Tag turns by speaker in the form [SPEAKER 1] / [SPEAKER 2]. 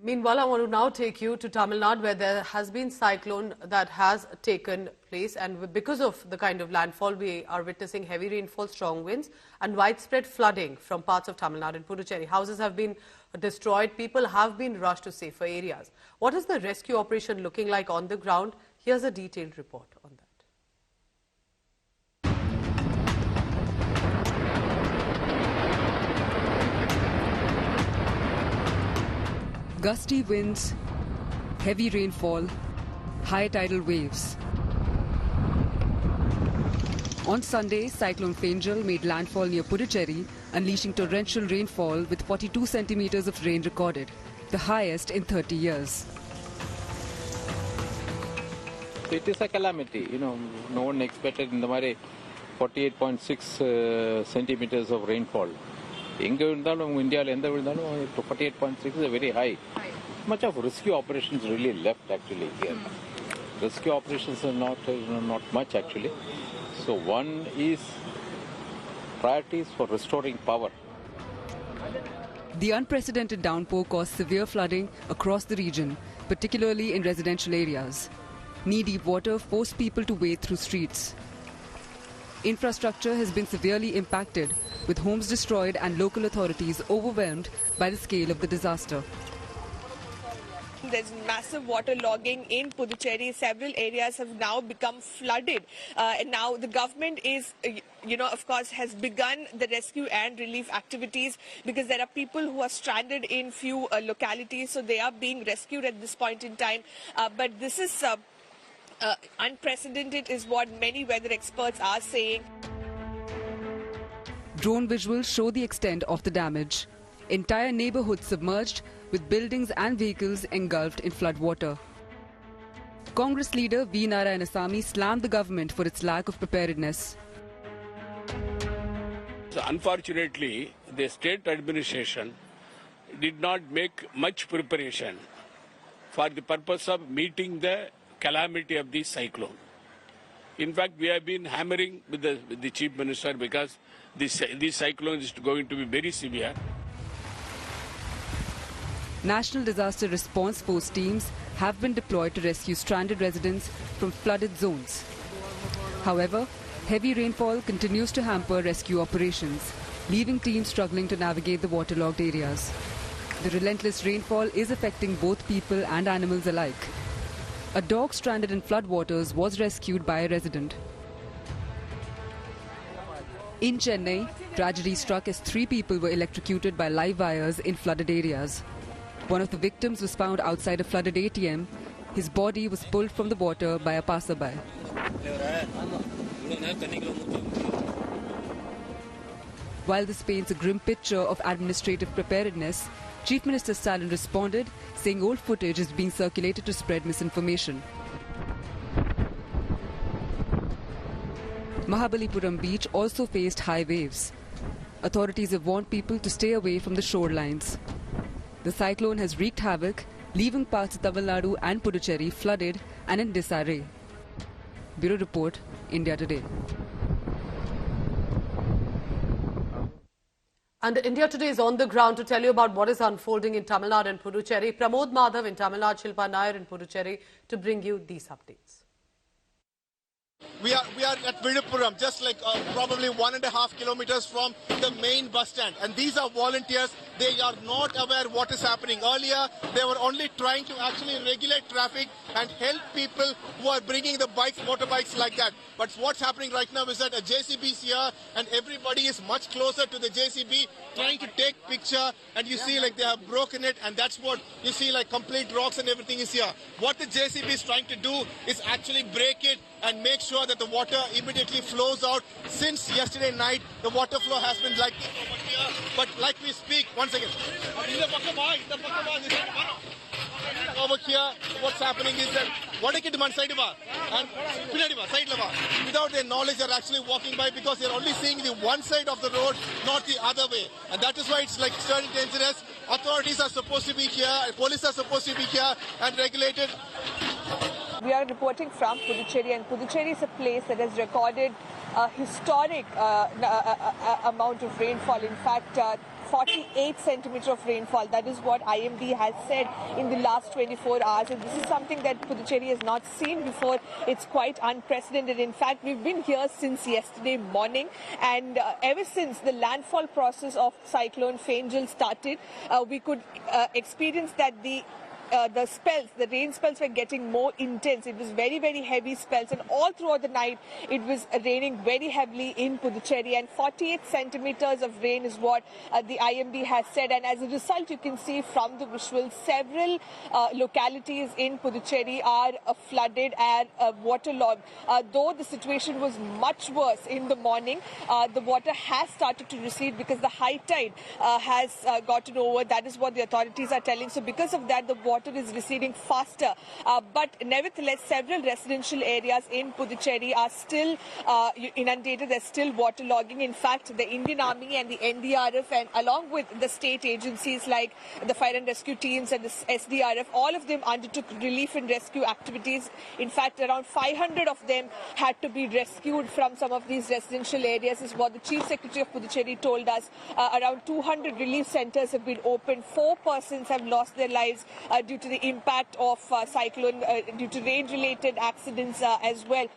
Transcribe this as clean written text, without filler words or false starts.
[SPEAKER 1] Meanwhile, I want to now take you to Tamil Nadu, where there has been cyclone that has taken place, and because of the kind of landfall, we are witnessing heavy rainfall, strong winds and widespread flooding from parts of Tamil Nadu and Puducherry. Houses have been destroyed, people have been rushed to safer areas. What is the rescue operation looking like on the ground? Here's a detailed report on that.
[SPEAKER 2] Gusty winds, heavy rainfall, high tidal waves. On Sunday, Cyclone Fenjal made landfall near Puducherry, unleashing torrential rainfall with 42 centimeters of rain recorded, the highest in 30 years.
[SPEAKER 3] It is a calamity, no one expected in the Mare 48.6 centimeters of rainfall. India, 48.6 is very high. Much of rescue operations really left actually here. Rescue operations are not much actually. So one is priorities for restoring power.
[SPEAKER 2] The unprecedented downpour caused severe flooding across the region, particularly in residential areas. Knee-deep water forced people to wade through streets. Infrastructure has been severely impacted, with homes destroyed and local authorities overwhelmed by the scale of the disaster.
[SPEAKER 4] There's massive water logging in Puducherry. Several areas have now become flooded. And now the government is, of course, has begun the rescue and relief activities because there are people who are stranded in few localities. So they are being rescued at this point in time. But this is unprecedented is what many weather experts are saying.
[SPEAKER 2] Drone visuals show the extent of the damage. Entire neighborhoods submerged, with buildings and vehicles engulfed in flood water. Congress leader V. Narayanasamy slammed the government for its lack of preparedness.
[SPEAKER 5] So unfortunately, the state administration did not make much preparation for the purpose of meeting the calamity of the cyclone. In fact, we have been hammering with the Chief Minister because this cyclone is going to be very severe.
[SPEAKER 2] National Disaster Response Force teams have been deployed to rescue stranded residents from flooded zones. However, heavy rainfall continues to hamper rescue operations, leaving teams struggling to navigate the waterlogged areas. The relentless rainfall is affecting both people and animals alike. A dog stranded in floodwaters was rescued by a resident. In Chennai, tragedy struck as 3 people were electrocuted by live wires in flooded areas. One of the victims was found outside a flooded ATM. His body was pulled from the water by a passerby. While this paints a grim picture of administrative preparedness, Chief Minister Stalin responded, saying old footage is being circulated to spread misinformation. Mahabalipuram beach also faced high waves. Authorities have warned people to stay away from the shorelines. The cyclone has wreaked havoc, leaving parts of Tamil Nadu and Puducherry flooded and in disarray. Bureau Report, India Today.
[SPEAKER 1] And India Today is on the ground to tell you about what is unfolding in Tamil Nadu and Puducherry. Pramod Madhav in Tamil Nadu, Shilpa Nair in Puducherry to bring you these updates.
[SPEAKER 6] We are at Viluppuram, just like probably 1.5 kilometers from the main bus stand. And these are volunteers. They are not aware what is happening. Earlier, they were only trying to actually regulate traffic and help people who are bringing the bikes, motorbikes like that. But what's happening right now is that a JCB is here and everybody is much closer to the JCB trying to take picture. And you see like they have broken it, and that's what you see, like complete rocks and everything is here. What the JCB is trying to do is actually break it and make sure that the water immediately flows out. Since yesterday night, the water flow has been like this over here. But like we speak, once again, over here, what's happening is that without their knowledge, they're actually walking by because they're only seeing the one side of the road, not the other way. And that is why it's like turning dangerous. Authorities are supposed to be here, police are supposed to be here and regulated.
[SPEAKER 4] We are reporting from Puducherry, and Puducherry is a place that has recorded a historic amount of rainfall. In fact, 48 centimeters of rainfall. That is what IMD has said in the last 24 hours. And this is something that Puducherry has not seen before. It's quite unprecedented. In fact, we've been here since yesterday morning, and ever since the landfall process of Cyclone Fangel started, we could experience that the rain spells were getting more intense. It was very, very heavy spells, and all throughout the night it was raining very heavily in Puducherry, and 48 centimeters of rain is what the IMD has said. And as a result, you can see from the visuals, several localities in Puducherry are flooded and waterlogged. Though the situation was much worse in the morning, the water has started to recede because the high tide has gotten over. That is what the authorities are telling. So because of that, the water is receding faster. But nevertheless, several residential areas in Puducherry are still inundated. There's still waterlogging. In fact, the Indian Army and the NDRF, and along with the state agencies like the fire and rescue teams and the SDRF, all of them undertook relief and rescue activities. In fact, around 500 of them had to be rescued from some of these residential areas, is what the Chief Secretary of Puducherry told us. Around 200 relief centers have been opened. 4 persons have lost their lives due to the impact of cyclone, due to rain-related accidents as well.